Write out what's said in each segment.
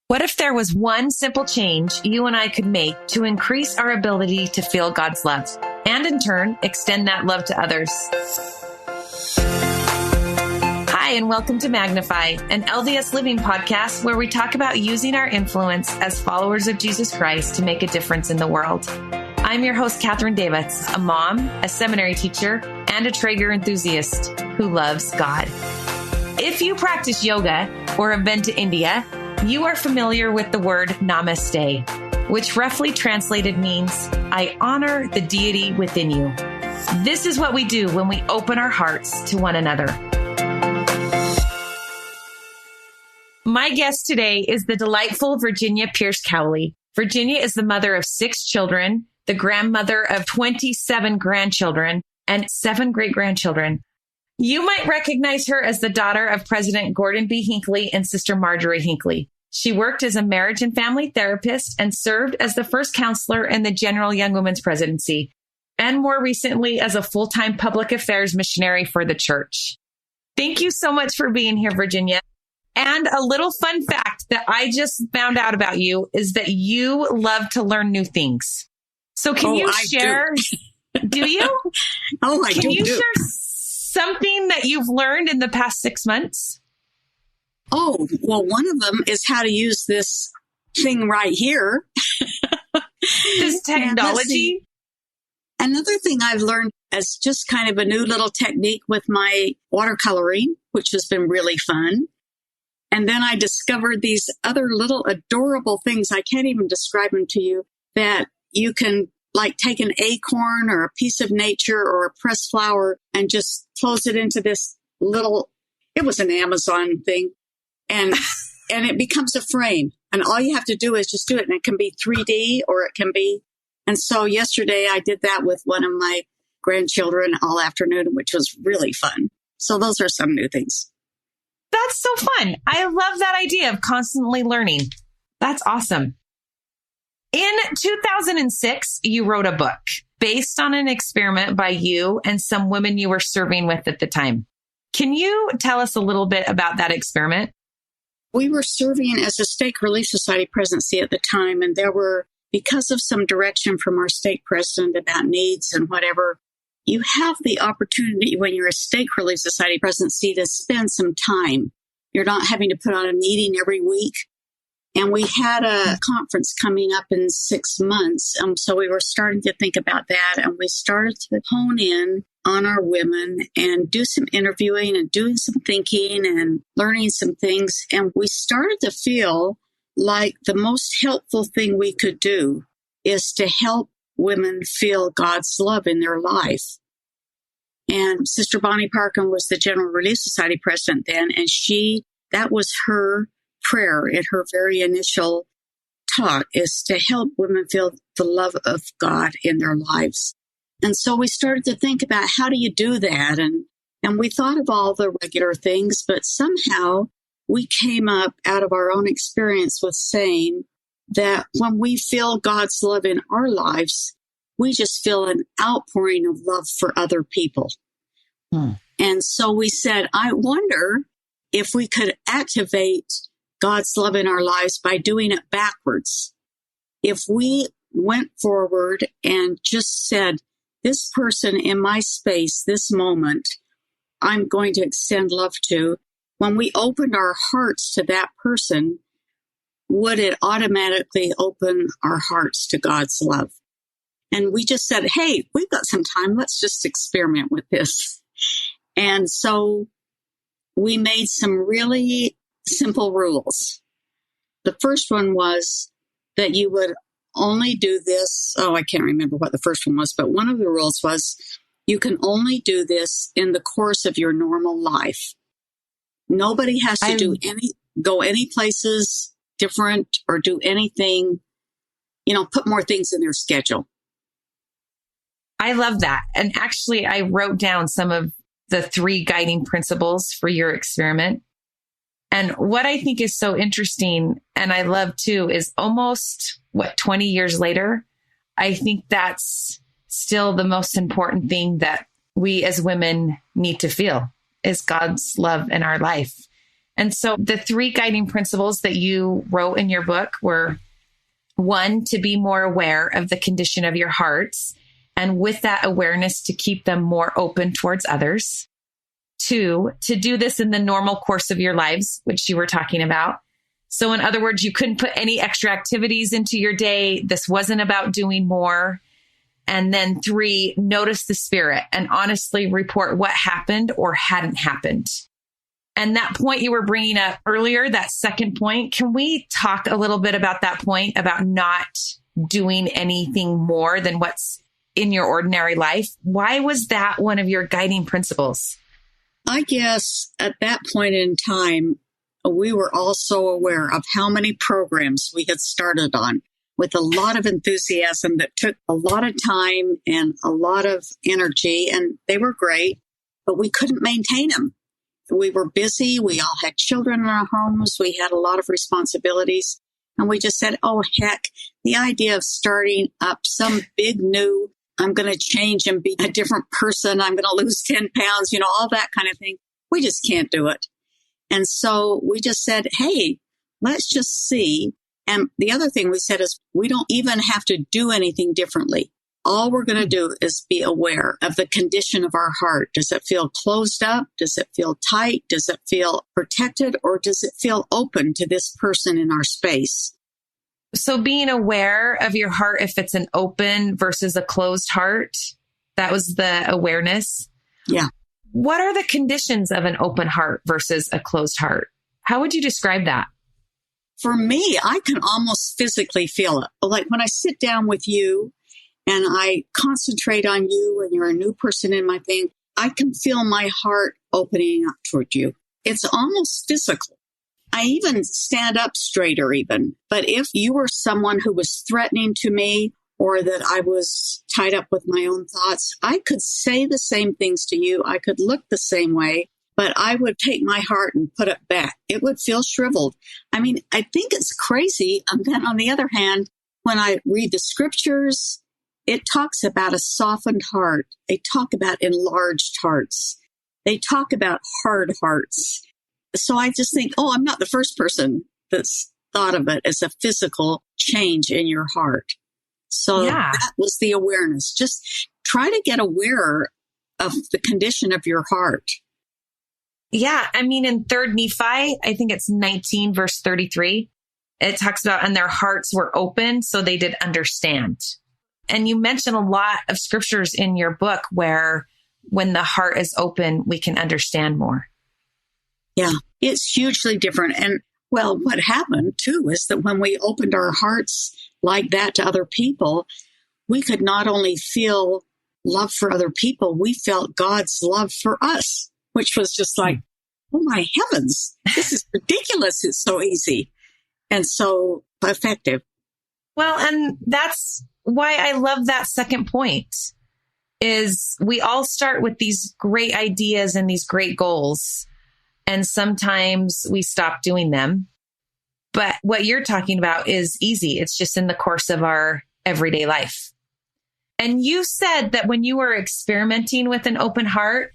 What if there was one simple change you and I could make to increase our ability to feel God's love and in turn extend that love to others? Hi, and welcome to Magnify, an LDS Living podcast where we talk about using our influence as followers of Jesus Christ to make a difference in the world. I'm your host, Catherine Davis, a mom, a seminary teacher, and a Traeger enthusiast who loves God. If you practice yoga or have been to India, you are familiar with the word namaste, which roughly translated means, I honor the deity within you. This is what we do when we open our hearts to one another. My guest today is the delightful Virginia Pearce Cowley. Virginia is the mother of 6 children, the grandmother of 27 grandchildren, and 7 great-grandchildren. You might recognize her as the daughter of President Gordon B. Hinckley and Sister Marjorie Hinckley. She worked as a marriage and family therapist and served as the first counselor in the General Young Women's Presidency, and more recently as a full-time public affairs missionary for the church. Thank you so much for being here, Virginia. And a little fun fact that I just found out about you is that you love to learn new things. So can you share? Do you? Can you share something that you've learned in the past 6 months? Oh, well, one of them is how to use this thing right here. This technology. Another thing I've learned is just kind of a new little technique with my watercoloring, which has been really fun. And then I discovered these other little adorable things. I can't even describe them to you, that you can like take an acorn or a piece of nature or a pressed flower and just close it into this little, it was an Amazon thing. And it becomes a frame. And all you have to do is just do it. And it can be 3D or it can be. And so yesterday I did that with one of my grandchildren all afternoon, which was really fun. So those are some new things. That's so fun. I love that idea of constantly learning. That's awesome. In 2006, you wrote a book based on an experiment by you and some women you were serving with at the time. Can you tell us a little bit about that experiment? We were serving as a Stake Relief Society presidency at the time, and there were, because of some direction from our stake president about needs and whatever, you have the opportunity when you're a Stake Relief Society presidency to spend some time. You're not having to put on a meeting every week. And we had a conference coming up in 6 months. So we were starting to think about that. And we started to hone in on our women and do some interviewing and doing some thinking and learning some things. And we started to feel like the most helpful thing we could do is to help women feel God's love in their life. And Sister Bonnie Parkin was the General Relief Society president then. And that was her prayer in her very initial talk, is to help women feel the love of God in their lives. And so we started to think about how do you do that? And we thought of all the regular things, but somehow we came up out of our own experience with saying that when we feel God's love in our lives, we just feel an outpouring of love for other people. And so we said, I wonder if we could activate God's love in our lives by doing it backwards. If we went forward and just said, this person in my space, this moment, I'm going to extend love to, when we opened our hearts to that person, would it automatically open our hearts to God's love? And we just said, hey, we've got some time. Let's just experiment with this. And so we made some really simple rules. The first one was that you would only do this. Oh, I can't remember what the first one was, but one of the rules was you can only do this in the course of your normal life. Nobody has to go any places different or do anything, put more things in their schedule. I love that. And actually, I wrote down some of the 3 guiding principles for your experiment. And what I think is so interesting, and I love too, is almost 20 years later, I think that's still the most important thing that we as women need to feel is God's love in our life. And so the three guiding principles that you wrote in your book were: 1, to be more aware of the condition of your hearts, and with that awareness, to keep them more open towards others. 2, to do this in the normal course of your lives, which you were talking about. So in other words, you couldn't put any extra activities into your day. This wasn't about doing more. And then 3, notice the spirit and honestly report what happened or hadn't happened. And that point you were bringing up earlier, that second point, can we talk a little bit about that point about not doing anything more than what's in your ordinary life? Why was that one of your guiding principles? I guess at that point in time, we were also aware of how many programs we had started on with a lot of enthusiasm that took a lot of time and a lot of energy, and they were great, but we couldn't maintain them. We were busy. We all had children in our homes. We had a lot of responsibilities. And we just said, oh, heck, the idea of starting up some big new, I'm going to change and be a different person, I'm going to lose 10 pounds, all that kind of thing. We just can't do it. And so we just said, hey, let's just see. And the other thing we said is we don't even have to do anything differently. All we're going to do is be aware of the condition of our heart. Does it feel closed up? Does it feel tight? Does it feel protected? Or does it feel open to this person in our space? So being aware of your heart, if it's an open versus a closed heart, that was the awareness. Yeah. What are the conditions of an open heart versus a closed heart? How would you describe that? For me, I can almost physically feel it. Like when I sit down with you and I concentrate on you and you're a new person in my thing, I can feel my heart opening up toward you. It's almost physical. I even stand up straighter even. But if you were someone who was threatening to me or that I was tied up with my own thoughts, I could say the same things to you. I could look the same way, but I would take my heart and put it back. It would feel shriveled. I mean, I think it's crazy. And then on the other hand, when I read the scriptures, it talks about a softened heart. They talk about enlarged hearts. They talk about hard hearts. So I just think, I'm not the first person that's thought of it as a physical change in your heart. So That was the awareness. Just try to get aware of the condition of your heart. Yeah. I mean, in 3 Nephi, I think it's 19 verse 33, it talks about, and their hearts were open, so they did understand. And you mention a lot of scriptures in your book where when the heart is open, we can understand more. Yeah, it's hugely different. And well, what happened too is that when we opened our hearts like that to other people, we could not only feel love for other people, we felt God's love for us, which was just like, oh my heavens, this is ridiculous. It's so easy and so effective. Well, and that's why I love that second point is we all start with these great ideas and these great goals. And sometimes we stop doing them. But what you're talking about is easy. It's just in the course of our everyday life. And you said that when you were experimenting with an open heart,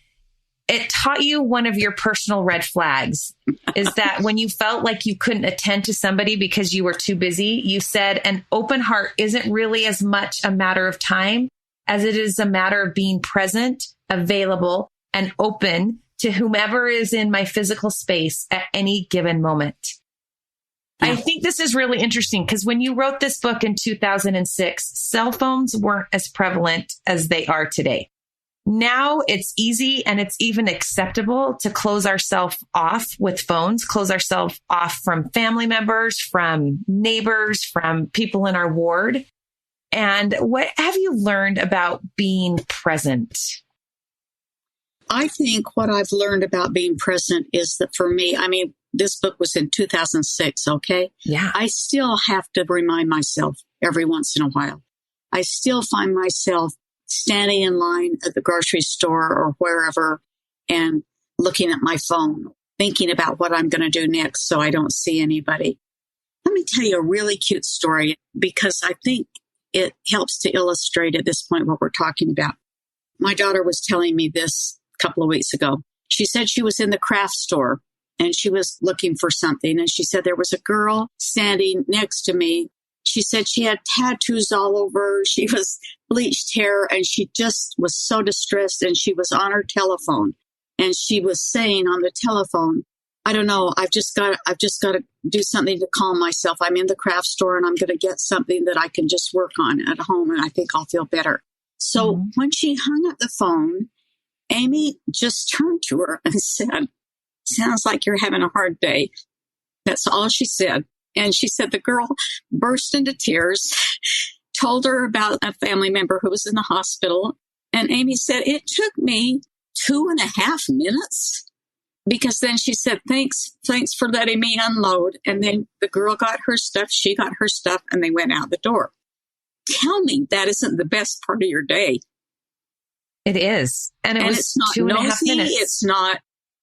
it taught you one of your personal red flags is that when you felt like you couldn't attend to somebody because you were too busy, you said an open heart isn't really as much a matter of time as it is a matter of being present, available, and open to whomever is in my physical space at any given moment. Yeah. I think this is really interesting because when you wrote this book in 2006, cell phones weren't as prevalent as they are today. Now it's easy and it's even acceptable to close ourselves off with phones, close ourselves off from family members, from neighbors, from people in our ward. And what have you learned about being present? I think what I've learned about being present is that for me, I mean, this book was in 2006, okay? Yeah. I still have to remind myself every once in a while. I still find myself standing in line at the grocery store or wherever and looking at my phone, thinking about what I'm going to do next so I don't see anybody. Let me tell you a really cute story because I think it helps to illustrate at this point what we're talking about. My daughter was telling me this a couple of weeks ago. She said she was in the craft store and she was looking for something. And she said there was a girl standing next to me. She said she had tattoos all over. She was bleached hair, and she just was so distressed, and she was on her telephone. And she was saying on the telephone, I don't know, I've just got to do something to calm myself. I'm in the craft store and I'm going to get something that I can just work on at home, and I think I'll feel better. So when she hung up the phone, Amy just turned to her and said, sounds like you're having a hard day. That's all she said. And she said the girl burst into tears, told her about a family member who was in the hospital. And Amy said, it took me 2.5 minutes. Because then she said, thanks for letting me unload. And then the girl got her stuff, she got her stuff, and they went out the door. Tell me that isn't the best part of your day. It is. And was it's not 2.5 nosy, minutes. it's not,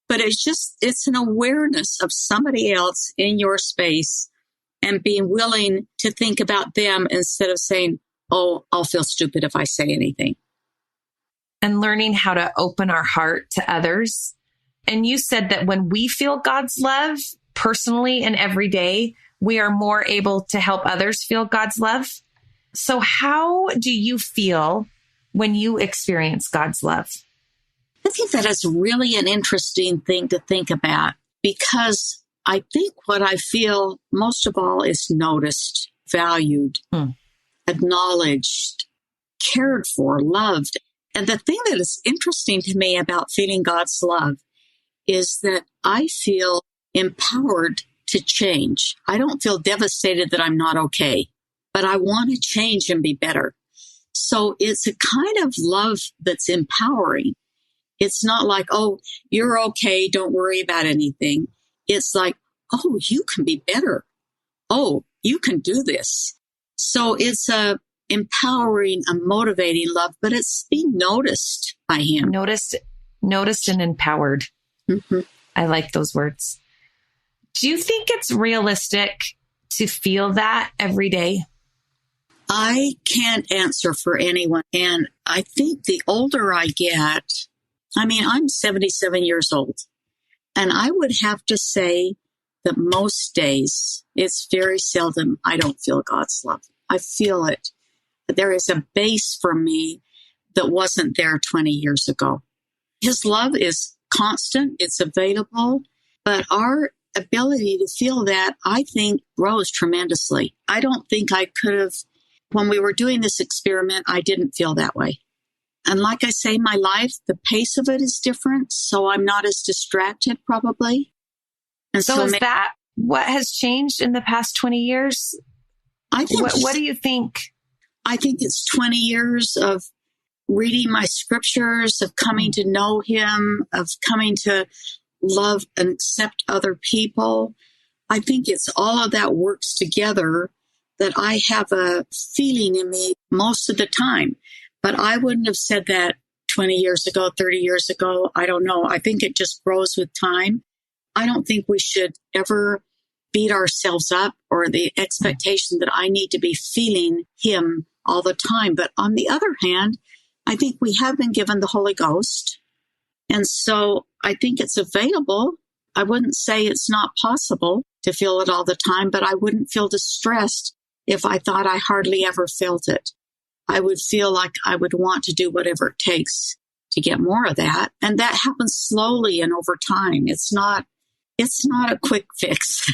but it's an awareness of somebody else in your space and being willing to think about them instead of saying, oh, I'll feel stupid if I say anything. And learning how to open our heart to others. And you said that when we feel God's love personally and every day, we are more able to help others feel God's love. So how do you feel when you experience God's love? I think that is really an interesting thing to think about, because I think what I feel most of all is noticed, valued, acknowledged, cared for, loved. And the thing that is interesting to me about feeling God's love is that I feel empowered to change. I don't feel devastated that I'm not okay, but I want to change and be better. So it's a kind of love that's empowering. It's not like, oh, you're okay, don't worry about anything. It's like, oh, you can be better. Oh, you can do this. So it's a empowering, a motivating love, but it's being noticed by him. Noticed and empowered. Mm-hmm. I like those words. Do you think it's realistic to feel that every day? I can't answer for anyone. And I think the older I get, I'm 77 years old, and I would have to say that most days, it's very seldom I don't feel God's love. I feel it. There is a base for me that wasn't there 20 years ago. His love is constant, it's available, but our ability to feel that, I think, grows tremendously. I don't think I could have, when we were doing this experiment, I didn't feel that way. And like I say, my life, the pace of it is different, so I'm not as distracted probably. And so is that what has changed in the past 20 years? I think what do you think? I think it's 20 years of reading my scriptures, of coming to know him, of coming to love and accept other people. I think it's all of that works together that I have a feeling in me most of the time. But I wouldn't have said that 20 years ago, 30 years ago. I don't know. I think it just grows with time. I don't think we should ever beat ourselves up or the expectation that I need to be feeling him all the time. But on the other hand, I think we have been given the Holy Ghost. And so I think it's available. I wouldn't say it's not possible to feel it all the time, but I wouldn't feel distressed if I thought I hardly ever felt it. I would feel like I would want to do whatever it takes to get more of that. And that happens slowly and over time. It's not a quick fix.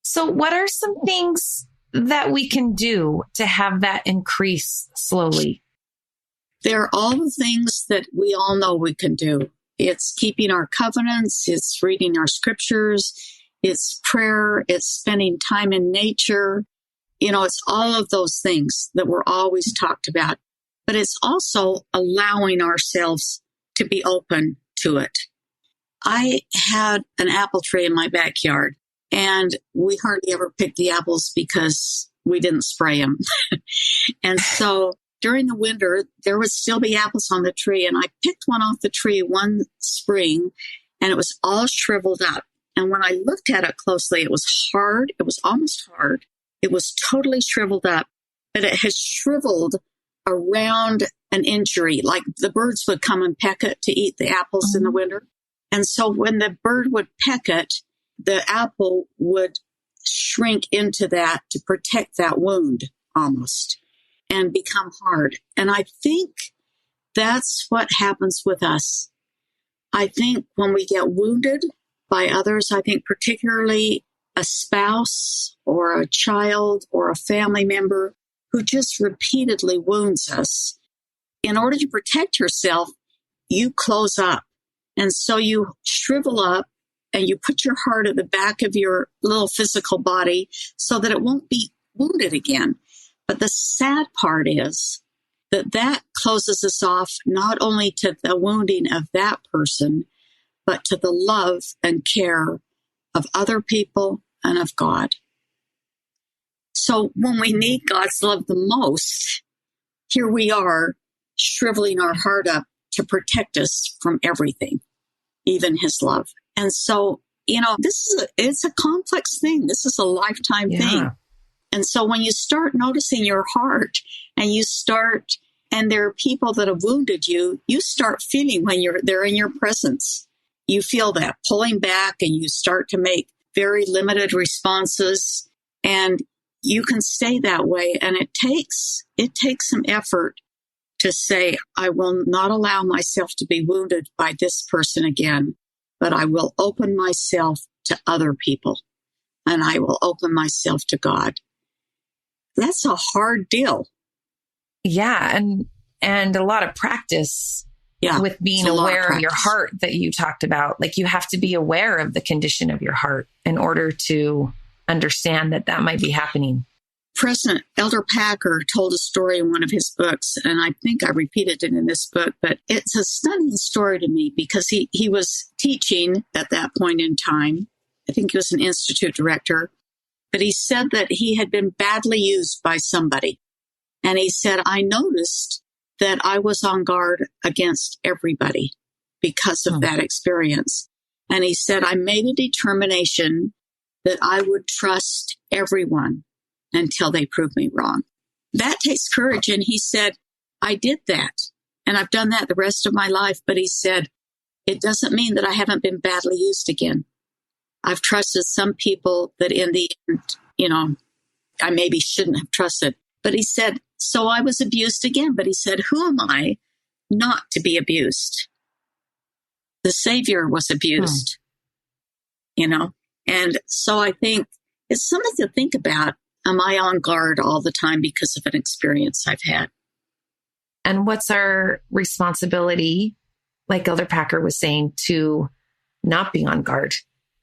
So what are some things that we can do to have that increase slowly? There are all the things that we all know we can do. It's keeping our covenants. It's reading our scriptures. It's prayer. It's spending time in nature. It's all of those things that we're always talked about. But it's also allowing ourselves to be open to it. I had an apple tree in my backyard, and we hardly ever picked the apples because we didn't spray them. And so during the winter, there would still be apples on the tree. And I picked one off the tree one spring, and it was all shriveled up. And when I looked at it closely, it was hard. It was almost hard. It was totally shriveled up, but it had shriveled around an injury. Like the birds would come and peck it to eat the apples in the winter. And so when the bird would peck it, the apple would shrink into that to protect that wound almost and become hard. And I think that's what happens with us. I think when we get wounded by others, I think particularly a spouse or a child or a family member who just repeatedly wounds us, in order to protect yourself, you close up. And so you shrivel up and you put your heart at the back of your little physical body so that it won't be wounded again. But the sad part is that closes us off not only to the wounding of that person, but to the love and care of other people and of God. So when we need God's love the most, here we are shriveling our heart up to protect us from everything, even his love. And so, it's a complex thing. This is a lifetime thing. And so when you start noticing your heart and there are people that have wounded you, you start feeling when they're in your presence. You feel that pulling back and you start to make very limited responses, and you can stay that way. And it takes some effort to say, I will not allow myself to be wounded by this person again, but I will open myself to other people and I will open myself to God. That's a hard deal. Yeah. And a lot of practice with being aware of your heart that you talked about. Like, you have to be aware of the condition of your heart in order to understand that might be happening. President Elder Packer told a story in one of his books, and I think I repeated it in this book, but it's a stunning story to me because he was teaching at that point in time. I think he was an institute director, but he said that he had been badly used by somebody. And he said, I noticed that I was on guard against everybody because of that experience. And he said, I made a determination that I would trust everyone until they proved me wrong. That takes courage. And he said, I did that. And I've done that the rest of my life. But he said, it doesn't mean that I haven't been badly used again. I've trusted some people that in the end, I maybe shouldn't have trusted. But he said, so I was abused again. But he said, who am I not to be abused? The Savior was abused, And so I think it's something to think about. Am I on guard all the time because of an experience I've had? And what's our responsibility, like Elder Packer was saying, to not be on guard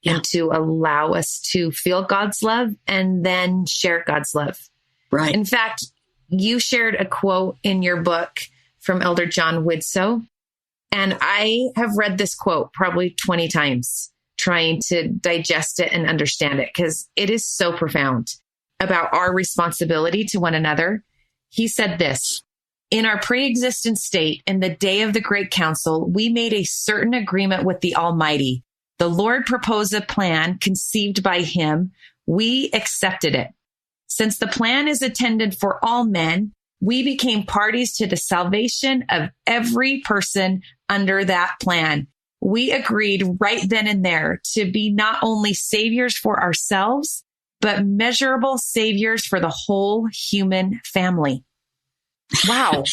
and to allow us to feel God's love and then share God's love. Right. In fact, you shared a quote in your book from Elder John Widsoe, and I have read this quote probably 20 times, trying to digest it and understand it because it is so profound about our responsibility to one another. He said this: in our pre-existent state, in the day of the great council, we made a certain agreement with the Almighty. The Lord proposed a plan conceived by him. We accepted it. Since the plan is intended for all men, we became parties to the salvation of every person under that plan. We agreed right then and there to be not only saviors for ourselves, but measurable saviors for the whole human family. Wow.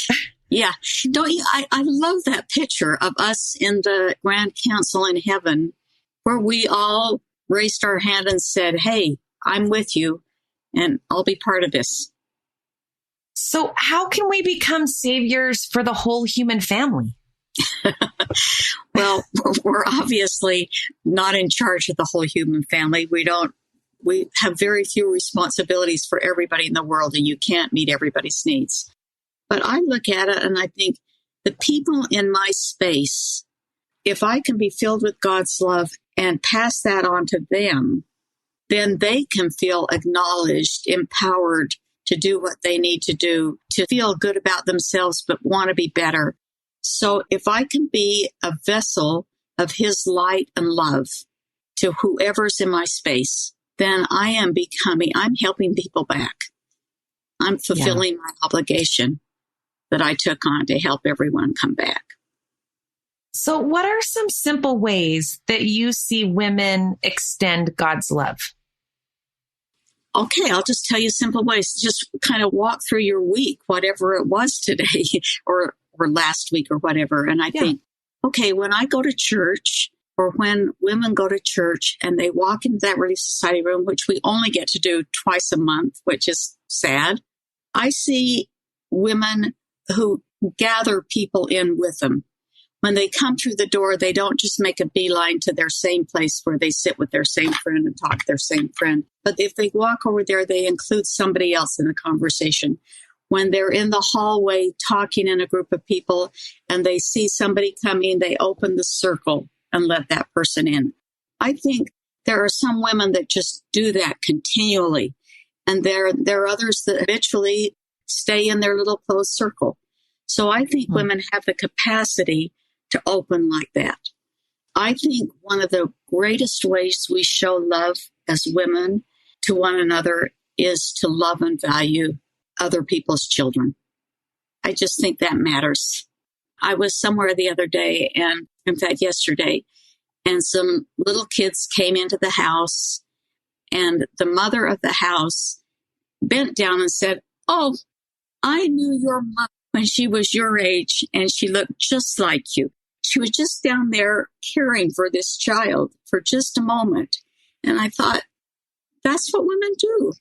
Yeah. Don't you? I love that picture of us in the Grand Council in heaven, where we all raised our hand and said, hey, I'm with you and I'll be part of this. So how can we become saviors for the whole human family? Well, we're obviously not in charge of the whole human family. We have very few responsibilities for everybody in the world, and you can't meet everybody's needs. But I look at it and I think the people in my space, if I can be filled with God's love and pass that on to them, then they can feel acknowledged, empowered to do what they need to do, to feel good about themselves, but want to be better. So if I can be a vessel of his light and love to whoever's in my space, then I'm helping people back. I'm fulfilling my obligation that I took on to help everyone come back. So what are some simple ways that you see women extend God's love? Okay, I'll just tell you simple ways. Just kind of walk through your week, whatever it was today or last week or whatever. And I think, okay, when I go to church or when women go to church and they walk into that Relief Society room, which we only get to do twice a month, which is sad, I see women who gather people in with them. When they come through the door, they don't just make a beeline to their same place where they sit with their same friend and talk to their same friend. But if they walk over there, they include somebody else in the conversation. When they're in the hallway talking in a group of people and they see somebody coming, they open the circle and let that person in. I think there are some women that just do that continually. And there are others that habitually stay in their little closed circle. So I think women have the capacity to open like that. I think one of the greatest ways we show love as women to one another is to love and value other people's children. I just think that matters. I was somewhere the other day, and in fact yesterday, and some little kids came into the house, and the mother of the house bent down and said, "Oh, I knew your mom when she was your age, and she looked just like you. She was just down there caring for this child for just a moment." And I thought, that's what women do.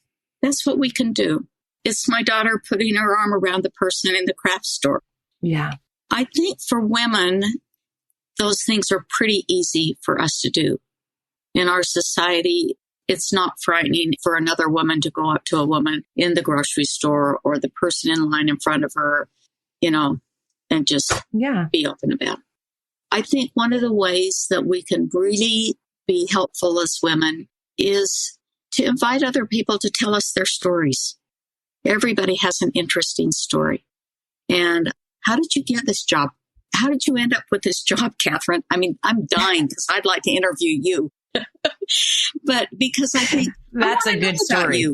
That's what we can do. It's my daughter putting her arm around the person in the craft store. Yeah. I think for women, those things are pretty easy for us to do. In our society, it's not frightening for another woman to go up to a woman in the grocery store or the person in line in front of her, and just be open about it. I think one of the ways that we can really be helpful as women is to invite other people to tell us their stories. Everybody has an interesting story. And how did you get this job? How did you end up with this job, Catherine? I mean, I'm dying because I'd like to interview you. But because I think that's a good story.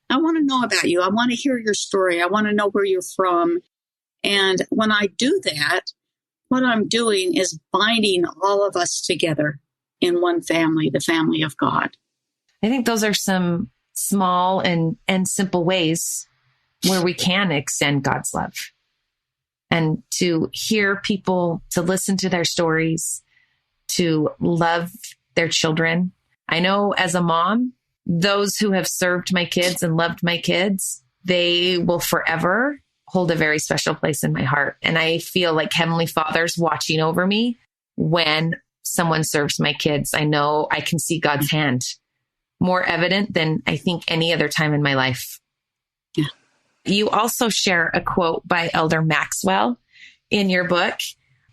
I want to know about you. I want to hear your story. I want to know where you're from. And when I do that, what I'm doing is binding all of us together in one family, the family of God. I think those are some small and simple ways where we can extend God's love and to hear people, to listen to their stories, to love their children. I know as a mom, those who have served my kids and loved my kids, they will forever hold a very special place in my heart. And I feel like Heavenly Father's watching over me when someone serves my kids. I know I can see God's hand more evident than I think any other time in my life. Yeah. You also share a quote by Elder Maxwell in your book.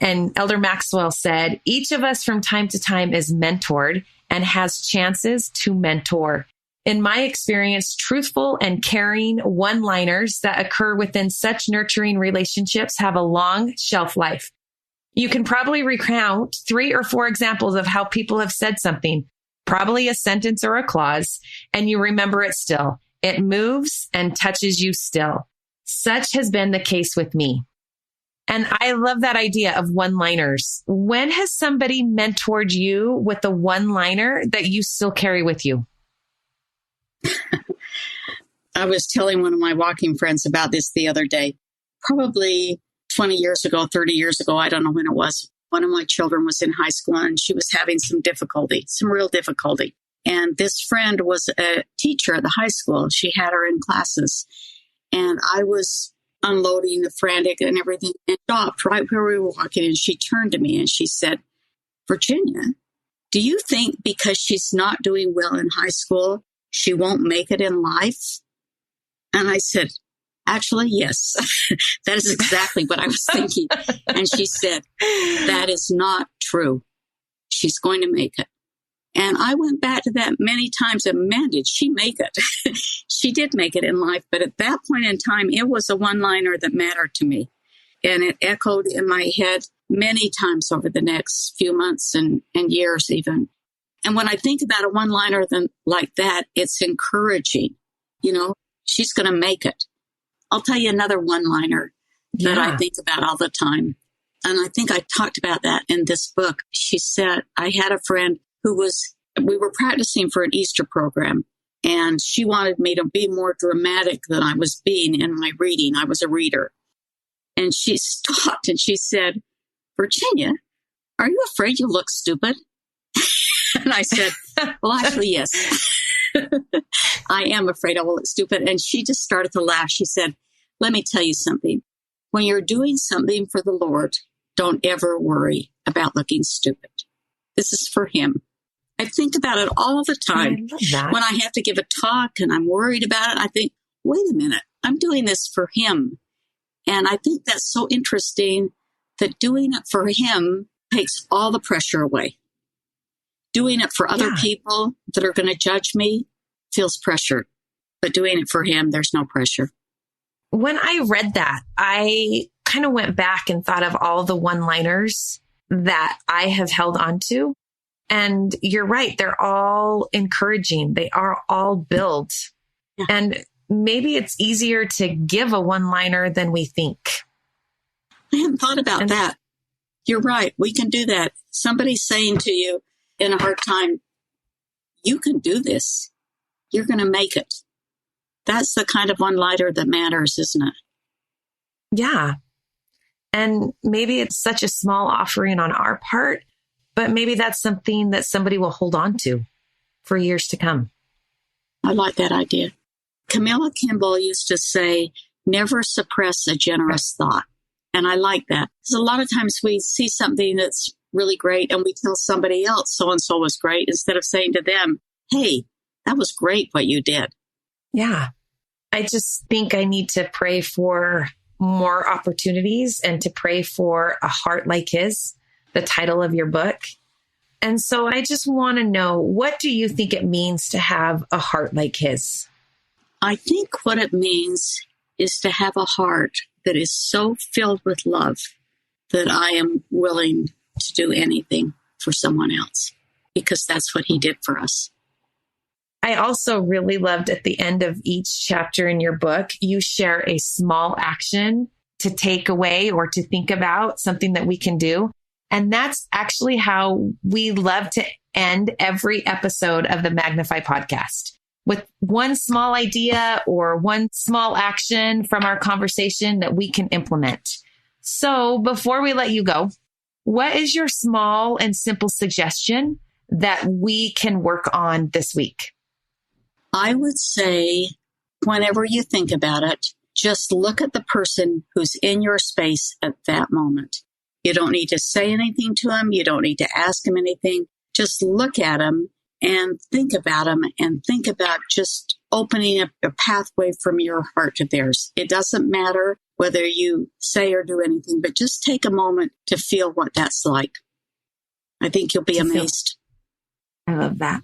And Elder Maxwell said, "Each of us from time to time is mentored and has chances to mentor. In my experience, truthful and caring one-liners that occur within such nurturing relationships have a long shelf life. You can probably recount 3 or 4 examples of how people have said something, probably a sentence or a clause, and you remember it still. It moves and touches you still. Such has been the case with me." And I love that idea of one-liners. When has somebody mentored you with a one-liner that you still carry with you? I was telling one of my walking friends about this the other day. Probably 20 years ago, 30 years ago, I don't know when it was. One of my children was in high school and she was having some real difficulty. And this friend was a teacher at the high school. She had her in classes. And I was unloading the frantic and everything and stopped right where we were walking. And she turned to me and she said, "Virginia, do you think because she's not doing well in high school, she won't make it in life?" And I said, "Actually, yes, that is exactly what I was thinking." And she said, "That is not true. She's going to make it." And I went back to that many times. And man, did she make it? She did make it in life. But at that point in time, it was a one-liner that mattered to me. And it echoed in my head many times over the next few months and years even. And when I think about a one-liner like that, it's encouraging. She's going to make it. I'll tell you another one-liner that I think about all the time. And I think I talked about that in this book. She said, I had a friend we were practicing for an Easter program, and she wanted me to be more dramatic than I was being in my reading. I was a reader. And she stopped and she said, Virginia, are you afraid you'll look stupid? And I said, well, actually, yes. I am afraid I will look stupid. And she just started to laugh. She said, let me tell you something. When you're doing something for the Lord, don't ever worry about looking stupid. This is for Him. I think about it all the time. When I have to give a talk and I'm worried about it, I think, wait a minute, I'm doing this for Him. And I think that's so interesting that doing it for Him takes all the pressure away. Doing it for other people that are going to judge me feels pressured, but doing it for Him, there's no pressure. When I read that, I kind of went back and thought of all the one-liners that I have held on to. And you're right. They're all encouraging. They are all built. Yeah. And maybe it's easier to give a one-liner than we think. I hadn't thought about that. You're right. We can do that. Somebody's saying to you in a hard time, you can do this. You're going to make it. That's the kind of one-liner that matters, isn't it? Yeah. And maybe it's such a small offering on our part, but maybe that's something that somebody will hold on to for years to come. I like that idea. Camilla Kimball used to say, never suppress a generous thought. And I like that. Because a lot of times we see something that's really great and we tell somebody else so-and-so was great instead of saying to them, hey, that was great what you did. Yeah. I just think I need to pray for more opportunities and to pray for a heart like His, the title of your book. And so I just want to know, what do you think it means to have a heart like His? I think what it means is to have a heart that is so filled with love that I am willing to do anything for someone else, because that's what He did for us. I also really loved at the end of each chapter in your book, you share a small action to take away or to think about, something that we can do. And that's actually how we love to end every episode of the Magnify podcast, with one small idea or one small action from our conversation that we can implement. So before we let you go, what is your small and simple suggestion that we can work on this week? I would say, whenever you think about it, just look at the person who's in your space at that moment. You don't need to say anything to them. You don't need to ask them anything. Just look at them and think about them, and think about just opening up a pathway from your heart to theirs. It doesn't matter whether you say or do anything, but just take a moment to feel what that's like. I think you'll be amazed. I love that.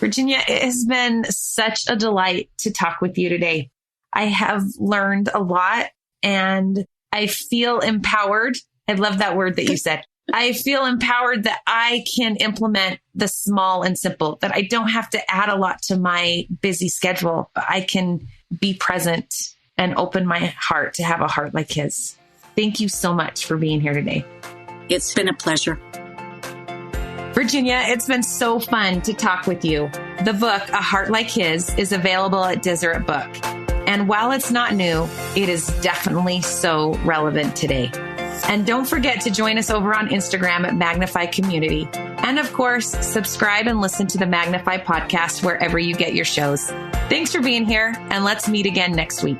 Virginia, it has been such a delight to talk with you today. I have learned a lot and I feel empowered. I love that word that you said. I feel empowered that I can implement the small and simple, that I don't have to add a lot to my busy schedule, but I can be present and open my heart to have a heart like His. Thank you so much for being here today. It's been a pleasure. Virginia, it's been so fun to talk with you. The book, A Heart Like His, is available at Deseret Book. And while it's not new, it is definitely so relevant today. And don't forget to join us over on Instagram at Magnify Community. And of course, subscribe and listen to the Magnify podcast wherever you get your shows. Thanks for being here, and let's meet again next week.